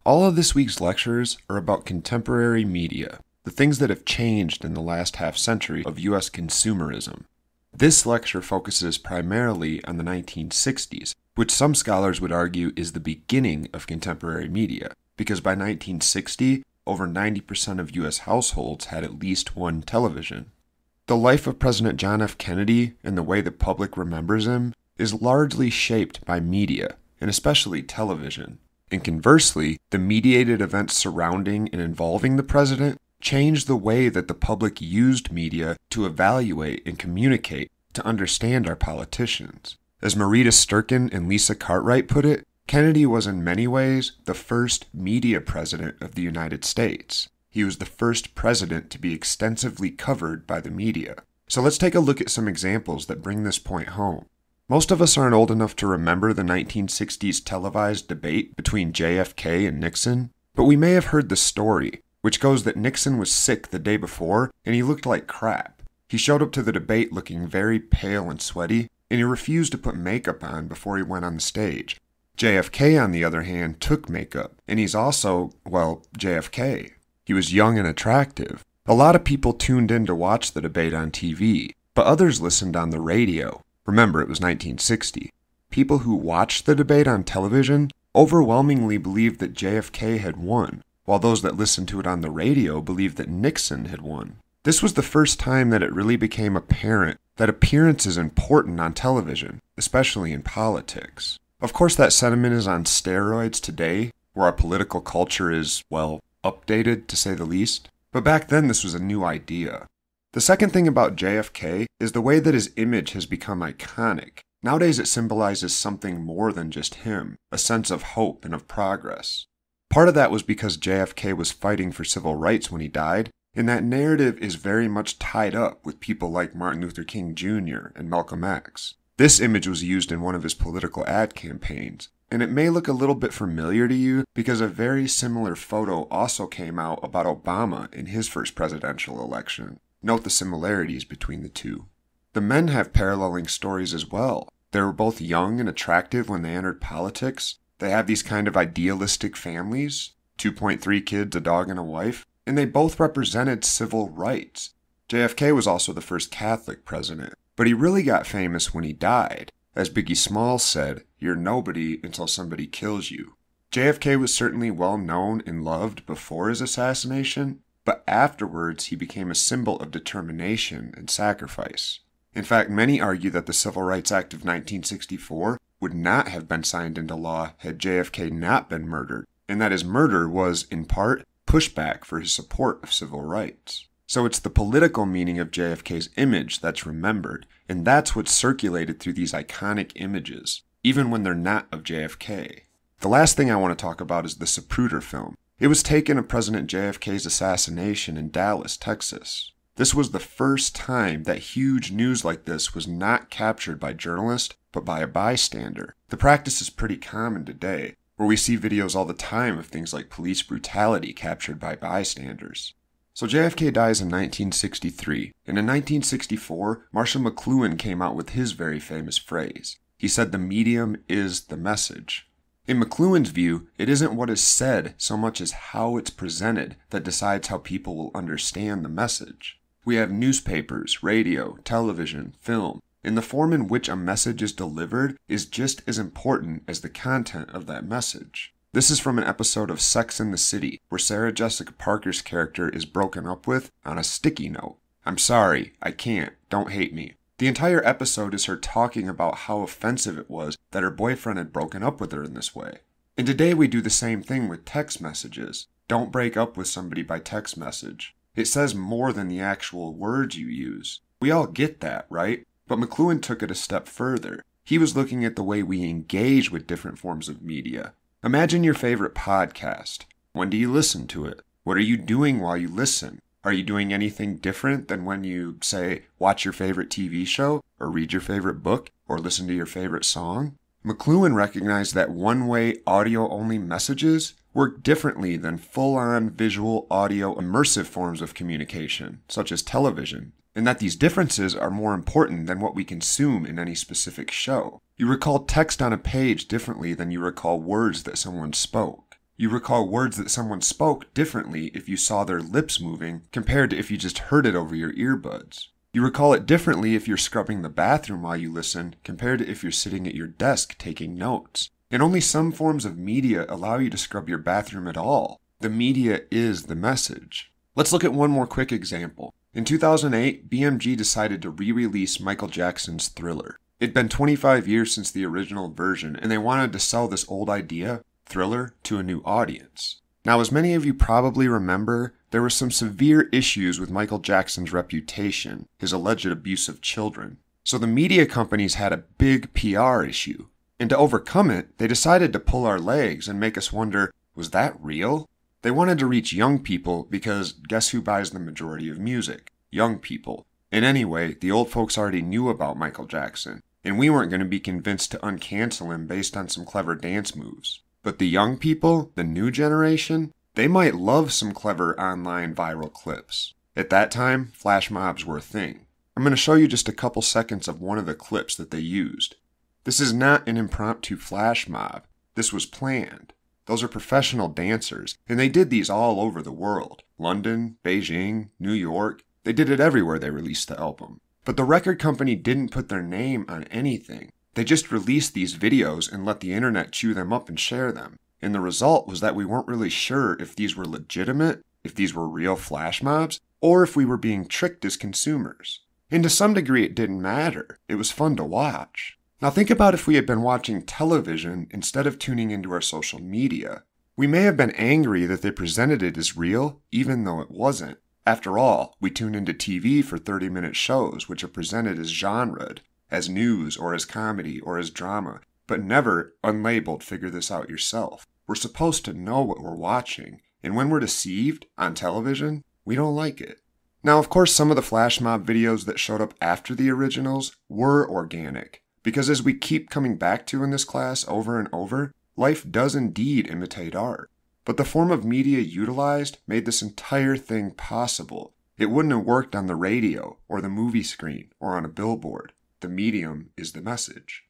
All of this week's lectures are about contemporary media, the things that have changed in the last half-century of U.S. consumerism. This lecture focuses primarily on the 1960s, which some scholars would argue is the beginning of contemporary media, because by 1960, over 90% of U.S. households had at least one television. The life of President John F. Kennedy and the way the public remembers him is largely shaped by media, and especially television. And conversely, the mediated events surrounding and involving the president changed the way that the public used media to evaluate and communicate to understand our politicians. As Marita Sturken and Lisa Cartwright put it, Kennedy was in many ways the first media president of the United States. He was the first president to be extensively covered by the media. So let's take a look at some examples that bring this point home. Most of us aren't old enough to remember the 1960s televised debate between JFK and Nixon, but we may have heard the story, which goes that Nixon was sick the day before and he looked like crap. He showed up to the debate looking very pale and sweaty, and he refused to put makeup on before he went on the stage. JFK, on the other hand, took makeup, and he's also, well, JFK. He was young and attractive. A lot of people tuned in to watch the debate on TV, but others listened on the radio. Remember, it was 1960. People who watched the debate on television overwhelmingly believed that JFK had won, while those that listened to it on the radio believed that Nixon had won. This was the first time that it really became apparent that appearance is important on television, especially in politics. Of course, that sentiment is on steroids today, where our political culture is, well, updated to say the least. But back then, this was a new idea. The second thing about JFK is the way that his image has become iconic. Nowadays it symbolizes something more than just him, a sense of hope and of progress. Part of that was because JFK was fighting for civil rights when he died, and that narrative is very much tied up with people like Martin Luther King Jr. and Malcolm X. This image was used in one of his political ad campaigns, and it may look a little bit familiar to you because a very similar photo also came out about Obama in his first presidential election. Note the similarities between the two. The men have paralleling stories as well. They were both young and attractive when they entered politics. They have these kind of idealistic families, 2.3 kids, a dog, and a wife, and they both represented civil rights. JFK was also the first Catholic president, but he really got famous when he died. As Biggie Smalls said, "You're nobody until somebody kills you." JFK was certainly well known and loved before his assassination, but afterwards he became a symbol of determination and sacrifice. In fact, many argue that the Civil Rights Act of 1964 would not have been signed into law had JFK not been murdered, and that his murder was, in part, pushback for his support of civil rights. So it's the political meaning of JFK's image that's remembered, and that's what's circulated through these iconic images, even when they're not of JFK. The last thing I want to talk about is the Zapruder film. It was taken of President JFK's assassination in Dallas, Texas. This was the first time that huge news like this was not captured by journalists, but by a bystander. The practice is pretty common today, where we see videos all the time of things like police brutality captured by bystanders. So JFK dies in 1963, and in 1964, Marshall McLuhan came out with his very famous phrase. He said the medium is the message. In McLuhan's view, it isn't what is said so much as how it's presented that decides how people will understand the message. We have newspapers, radio, television, film, and the form in which a message is delivered is just as important as the content of that message. This is from an episode of Sex and the City, where Sarah Jessica Parker's character is broken up with on a sticky note. "I'm sorry, I can't, don't hate me." The entire episode is her talking about how offensive it was that her boyfriend had broken up with her in this way. And today we do the same thing with text messages. Don't break up with somebody by text message. It says more than the actual words you use. We all get that, right? But McLuhan took it a step further. He was looking at the way we engage with different forms of media. Imagine your favorite podcast. When do you listen to it? What are you doing while you listen? Are you doing anything different than when you, say, watch your favorite TV show, or read your favorite book, or listen to your favorite song? McLuhan recognized that one-way audio-only messages work differently than full-on visual, audio, immersive forms of communication, such as television, and that these differences are more important than what we consume in any specific show. You recall text on a page differently than you recall words that someone spoke. You recall words that someone spoke differently if you saw their lips moving compared to if you just heard it over your earbuds. You recall it differently if you're scrubbing the bathroom while you listen compared to if you're sitting at your desk taking notes. And only some forms of media allow you to scrub your bathroom at all. The media is the message. Let's look at one more quick example. In 2008, BMG decided to re-release Michael Jackson's Thriller. It'd been 25 years since the original version, and they wanted to sell this old idea, Thriller, to a new audience. Now, as many of you probably remember, there were some severe issues with Michael Jackson's reputation, his alleged abuse of children. So the media companies had a big PR issue. And to overcome it, they decided to pull our legs and make us wonder, was that real? They wanted to reach young people because guess who buys the majority of music? Young people. And anyway, the old folks already knew about Michael Jackson, and we weren't going to be convinced to uncancel him based on some clever dance moves. But the young people, the new generation, they might love some clever online viral clips. At that time, flash mobs were a thing. I'm going to show you just a couple seconds of one of the clips that they used. This is not an impromptu flash mob. This was planned. Those are professional dancers, and they did these all over the world. London, Beijing, New York. They did it everywhere they released the album. But the record company didn't put their name on anything. They just released these videos and let the internet chew them up and share them. And the result was that we weren't really sure if these were legitimate, if these were real flash mobs, or if we were being tricked as consumers. And to some degree it didn't matter. It was fun to watch. Now think about if we had been watching television instead of tuning into our social media. We may have been angry that they presented it as real, even though it wasn't. After all, we tune into TV for 30-minute shows which are presented as genred, as news or as comedy or as drama, but never unlabeled figure this out yourself. We're supposed to know what we're watching, and when we're deceived on television, we don't like it. Now, of course, some of the flash mob videos that showed up after the originals were organic. Because as we keep coming back to in this class over and over, life does indeed imitate art. But the form of media utilized made this entire thing possible. It wouldn't have worked on the radio, or the movie screen, or on a billboard. The medium is the message.